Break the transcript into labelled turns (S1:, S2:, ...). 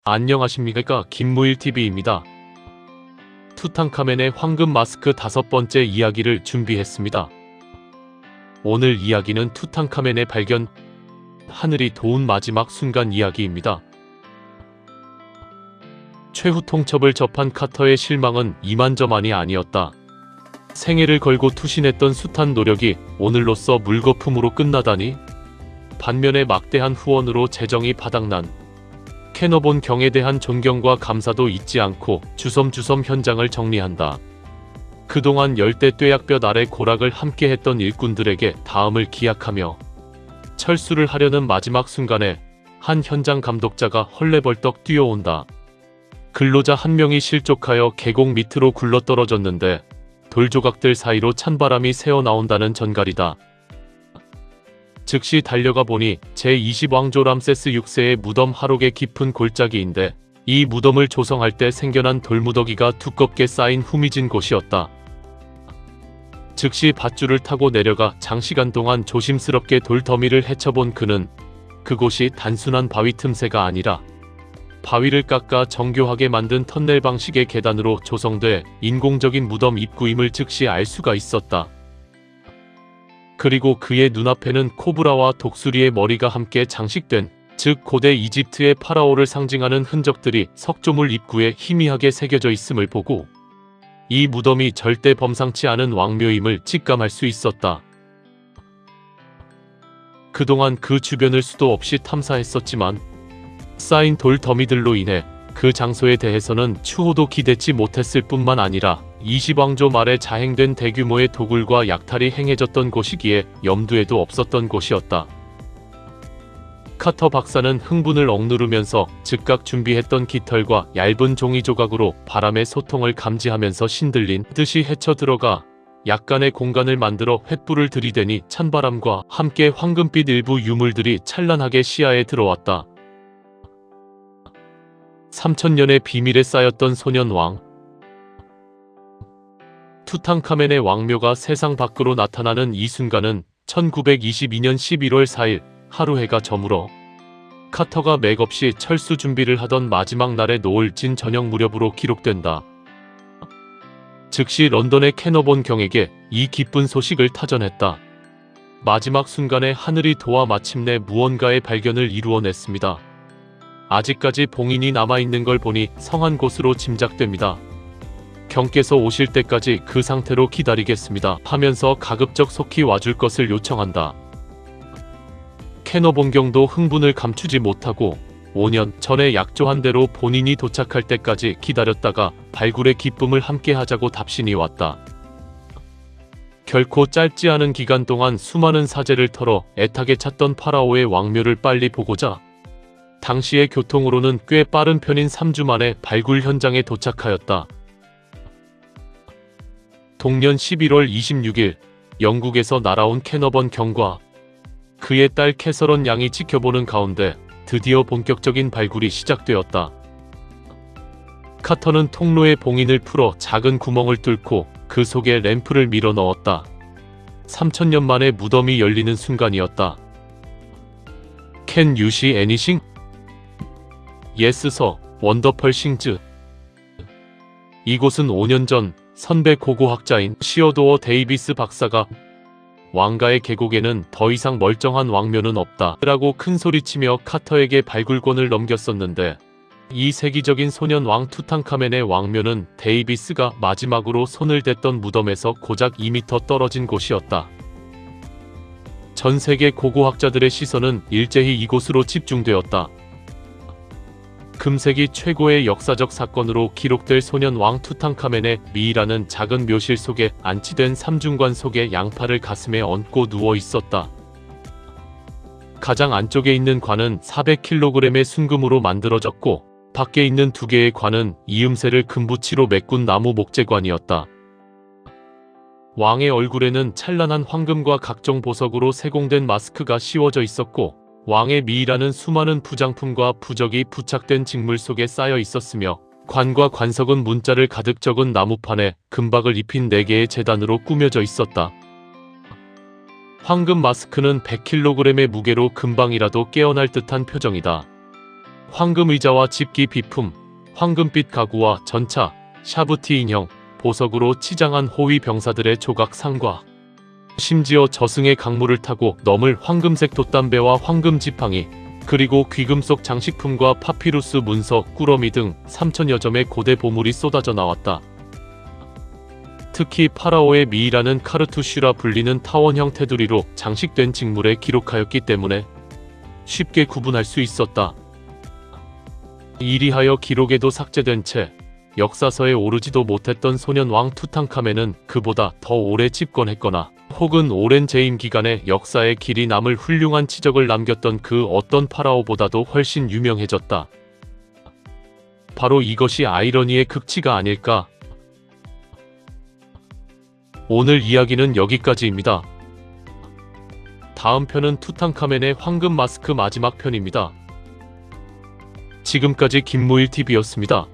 S1: 안녕하십니까, 김무일TV입니다. 투탕카멘의 황금 마스크 5번째 이야기를 준비했습니다. 오늘 이야기는 투탕카멘의 발견, 하늘이 도운 마지막 순간 이야기입니다. 최후 통첩을 접한 카터의 실망은 이만저만이 아니었다. 생애를 걸고 투신했던 숱한 노력이 오늘로써 물거품으로 끝나다니? 반면에 막대한 후원으로 재정이 바닥난 캐너본 경에 대한 존경과 감사도 잊지 않고 주섬주섬 현장을 정리한다. 그동안 열대 뙤약볕 아래 고락을 함께했던 일꾼들에게 다음을 기약하며 철수를 하려는 마지막 순간에 한 현장 감독자가 헐레벌떡 뛰어온다. 근로자 한 명이 실족하여 계곡 밑으로 굴러떨어졌는데 돌조각들 사이로 찬바람이 새어나온다는 전갈이다. 즉시 달려가 보니 제20왕조 람세스 6세의 무덤 하록의 깊은 골짜기인데 이 무덤을 조성할 때 생겨난 돌무더기가 두껍게 쌓인 후미진 곳이었다. 즉시 밧줄을 타고 내려가 장시간 동안 조심스럽게 돌더미를 헤쳐본 그는 그곳이 단순한 바위 틈새가 아니라 바위를 깎아 정교하게 만든 터널 방식의 계단으로 조성돼 인공적인 무덤 입구임을 즉시 알 수가 있었다. 그리고 그의 눈앞에는 코브라와 독수리의 머리가 함께 장식된, 즉 고대 이집트의 파라오를 상징하는 흔적들이 석조물 입구에 희미하게 새겨져 있음을 보고 이 무덤이 절대 범상치 않은 왕묘임을 직감할 수 있었다. 그동안 그 주변을 수도 없이 탐사했었지만 쌓인 돌 더미들로 인해 그 장소에 대해서는 추호도 기대치 못했을 뿐만 아니라 20왕조 말에 자행된 대규모의 도굴과 약탈이 행해졌던 곳이기에 염두에도 없었던 곳이었다. 카터 박사는 흥분을 억누르면서 즉각 준비했던 깃털과 얇은 종이 조각으로 바람의 소통을 감지하면서 신들린 듯이 헤쳐 들어가 약간의 공간을 만들어 횃불을 들이대니 찬바람과 함께 황금빛 일부 유물들이 찬란하게 시야에 들어왔다. 3000년의 비밀에 쌓였던 소년왕 투탕카멘의 왕묘가 세상 밖으로 나타나는 이 순간은 1922년 11월 4일 하루 해가 저물어 카터가 맥없이 철수 준비를 하던 마지막 날의 노을 진 저녁 무렵으로 기록된다. 즉시 런던의 캐너본 경에게 이 기쁜 소식을 타전했다. 마지막 순간에 하늘이 도와 마침내 무언가의 발견을 이루어냈습니다. 아직까지 봉인이 남아있는 걸 보니 성한 곳으로 짐작됩니다. 경께서 오실 때까지 그 상태로 기다리겠습니다 하면서 가급적 속히 와줄 것을 요청한다. 캐너본 경도 흥분을 감추지 못하고 5년 전에 약조한 대로 본인이 도착할 때까지 기다렸다가 발굴의 기쁨을 함께하자고 답신이 왔다. 결코 짧지 않은 기간 동안 수많은 사제를 털어 애타게 찾던 파라오의 왕묘를 빨리 보고자 당시의 교통으로는 꽤 빠른 편인 3주 만에 발굴 현장에 도착하였다. 동년 11월 26일 영국에서 날아온 캐너번 경과 그의 딸 캐서런 양이 지켜보는 가운데 드디어 본격적인 발굴이 시작되었다. 카터는 통로의 봉인을 풀어 작은 구멍을 뚫고 그 속에 램프를 밀어 넣었다. 3000년 만에 무덤이 열리는 순간이었다. Can you see anything? Yes, sir. 원더펄 싱즈. 이곳은 5년 전 선배 고고학자인 시어도어 데이비스 박사가 왕가의 계곡에는 더 이상 멀쩡한 왕묘는 없다 라고 큰소리치며 카터에게 발굴권을 넘겼었는데 이 세기적인 소년 왕 투탕카멘의 왕묘는 데이비스가 마지막으로 손을 댔던 무덤에서 고작 2m 떨어진 곳이었다. 전 세계 고고학자들의 시선은 일제히 이곳으로 집중되었다. 금세기 최고의 역사적 사건으로 기록될 소년 왕 투탕카멘의 미이라는 작은 묘실 속에 안치된 삼중관 속에 양팔을 가슴에 얹고 누워 있었다. 가장 안쪽에 있는 관은 400kg의 순금으로 만들어졌고 밖에 있는 2개의 관은 이음새를 금붙이로 메꾼 나무 목재관이었다. 왕의 얼굴에는 찬란한 황금과 각종 보석으로 세공된 마스크가 씌워져 있었고 왕의 미이라는 수많은 부장품과 부적이 부착된 직물 속에 쌓여 있었으며 관과 관석은 문자를 가득 적은 나무판에 금박을 입힌 4개의 제단으로 꾸며져 있었다. 황금 마스크는 100kg의 무게로 금방이라도 깨어날 듯한 표정이다. 황금 의자와 집기 비품, 황금빛 가구와 전차, 샤브티 인형, 보석으로 치장한 호위 병사들의 조각 상과 심지어 저승의 강물을 타고 넘을 황금색 돛담배와 황금 지팡이, 그리고 귀금속 장식품과 파피루스 문서, 꾸러미 등 3,000여 점의 고대 보물이 쏟아져 나왔다. 특히 파라오의 미이라는 카르투슈라 불리는 타원형 테두리로 장식된 직물에 기록하였기 때문에 쉽게 구분할 수 있었다. 이리하여 기록에도 삭제된 채 역사서에 오르지도 못했던 소년 왕 투탕카멘은 그보다 더 오래 집권했거나 혹은 오랜 재임 기간에 역사에 길이 남을 훌륭한 치적을 남겼던 그 어떤 파라오보다도 훨씬 유명해졌다. 바로 이것이 아이러니의 극치가 아닐까. 오늘 이야기는 여기까지입니다. 다음 편은 투탕카멘의 황금 마스크 마지막 편입니다. 지금까지 김무일TV였습니다.